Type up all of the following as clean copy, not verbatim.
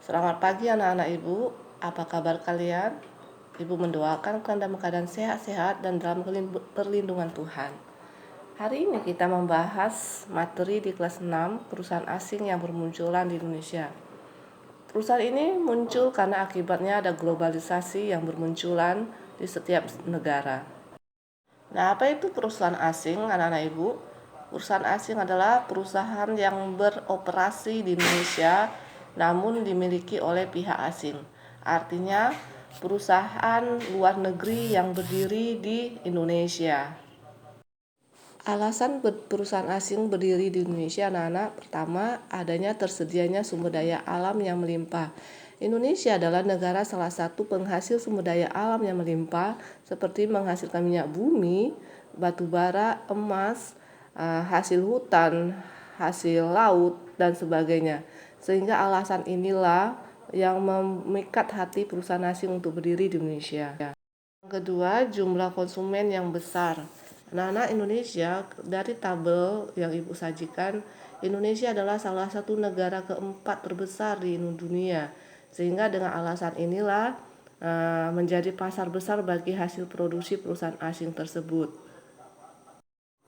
Selamat pagi anak-anak ibu, apa kabar kalian? Ibu mendoakan kalian dalam keadaan sehat-sehat dan dalam perlindungan Tuhan. Hari ini kita membahas materi di kelas 6, perusahaan asing yang bermunculan di Indonesia. Perusahaan ini muncul karena akibatnya ada globalisasi yang bermunculan di setiap negara. Nah, apa itu perusahaan asing, anak-anak ibu? Perusahaan asing adalah perusahaan yang beroperasi di Indonesia namun dimiliki oleh pihak asing. Artinya, perusahaan luar negeri yang berdiri di Indonesia. Alasan perusahaan asing berdiri di Indonesia, anak-anak, pertama, adanya tersedianya sumber daya alam yang melimpah. Indonesia adalah negara salah satu penghasil sumber daya alam yang melimpah, seperti menghasilkan minyak bumi, batu bara, emas, hasil hutan, hasil laut, dan sebagainya. Sehingga alasan inilah yang memikat hati perusahaan asing untuk berdiri di Indonesia. Yang kedua, jumlah konsumen yang besar. Anak-anak Indonesia, dari tabel yang ibu sajikan, Indonesia adalah salah satu negara keempat terbesar di dunia. Sehingga dengan alasan inilah menjadi pasar besar bagi hasil produksi perusahaan asing tersebut.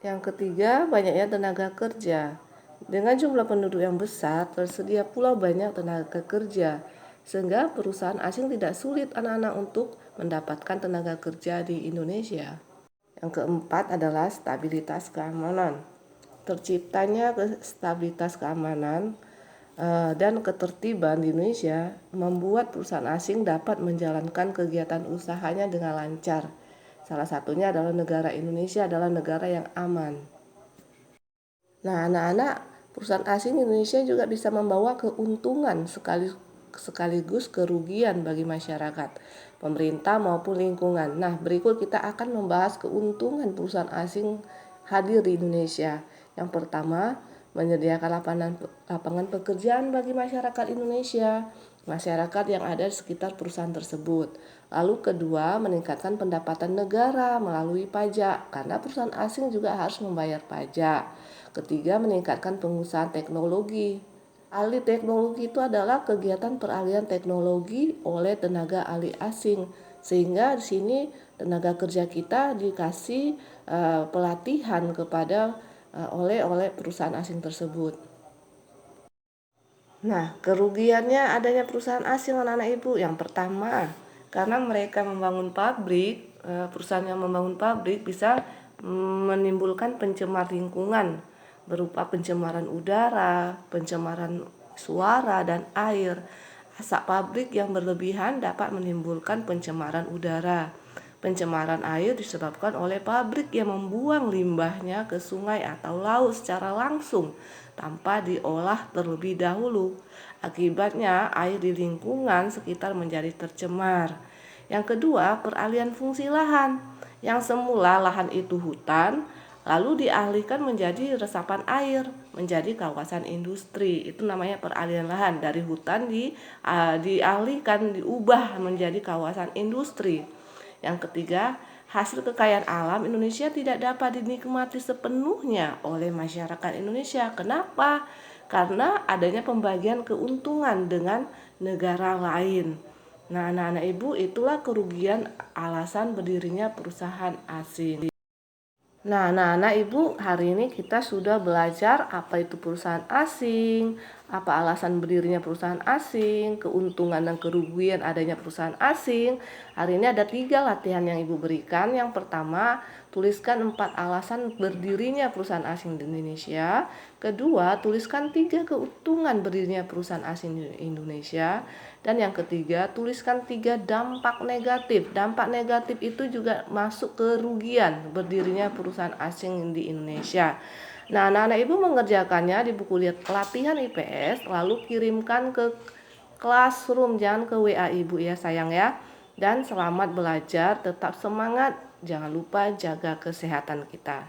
Yang ketiga, banyaknya tenaga kerja. Dengan jumlah penduduk yang besar, tersedia pula banyak tenaga kerja, sehingga perusahaan asing tidak sulit anak-anak untuk mendapatkan tenaga kerja di Indonesia. Yang keempat adalah stabilitas keamanan. Terciptanya stabilitas keamanan dan ketertiban di Indonesia membuat perusahaan asing dapat menjalankan kegiatan usahanya dengan lancar. Salah satunya adalah negara Indonesia adalah negara yang aman. Nah, anak-anak, perusahaan asing Indonesia juga bisa membawa keuntungan sekaligus kerugian bagi masyarakat, pemerintah maupun lingkungan. Nah, berikut kita akan membahas keuntungan perusahaan asing hadir di Indonesia. Yang pertama, menyediakan lapangan pekerjaan bagi masyarakat Indonesia, masyarakat yang ada di sekitar perusahaan tersebut. Lalu kedua, meningkatkan pendapatan negara melalui pajak, karena perusahaan asing juga harus membayar pajak. Ketiga, meningkatkan pengusahaan teknologi. Ahli teknologi itu adalah kegiatan peralihan teknologi oleh tenaga ahli asing, sehingga di sini tenaga kerja kita dikasih pelatihan kepada oleh perusahaan asing tersebut. Nah, kerugiannya adanya perusahaan asing, anak-anak ibu. Yang pertama, karena mereka membangun pabrik, perusahaan yang membangun pabrik bisa menimbulkan pencemar lingkungan berupa pencemaran udara, pencemaran suara dan air. Asap pabrik yang berlebihan dapat menimbulkan pencemaran udara. Pencemaran air disebabkan oleh pabrik yang membuang limbahnya ke sungai atau laut secara langsung tanpa diolah terlebih dahulu. Akibatnya air di lingkungan sekitar menjadi tercemar. Yang kedua, peralihan fungsi lahan. Yang semula lahan itu hutan, lalu dialihkan menjadi resapan air, menjadi kawasan industri. Itu namanya peralihan lahan. Dari hutan dialihkan, diubah menjadi kawasan industri. Yang ketiga, hasil kekayaan alam Indonesia tidak dapat dinikmati sepenuhnya oleh masyarakat Indonesia. Kenapa? Karena adanya pembagian keuntungan dengan negara lain. Nah, anak-anak ibu, itulah kerugian alasan berdirinya perusahaan asing. Nah, anak-anak ibu, hari ini kita sudah belajar apa itu perusahaan asing, apa alasan berdirinya perusahaan asing, keuntungan dan kerugian adanya perusahaan asing. Hari ini ada 3 latihan yang ibu berikan. Yang pertama, tuliskan 4 alasan berdirinya perusahaan asing di Indonesia. Kedua, tuliskan 3 keuntungan berdirinya perusahaan asing di Indonesia. Dan yang ketiga, tuliskan 3 dampak negatif. Dampak negatif itu juga masuk kerugian berdirinya perusahaan asing di Indonesia. Nah, anak-anak ibu mengerjakannya di buku latihan IPS, lalu kirimkan ke classroom, jangan ke WA ibu ya sayang ya. Dan selamat belajar, tetap semangat, jangan lupa jaga kesehatan kita.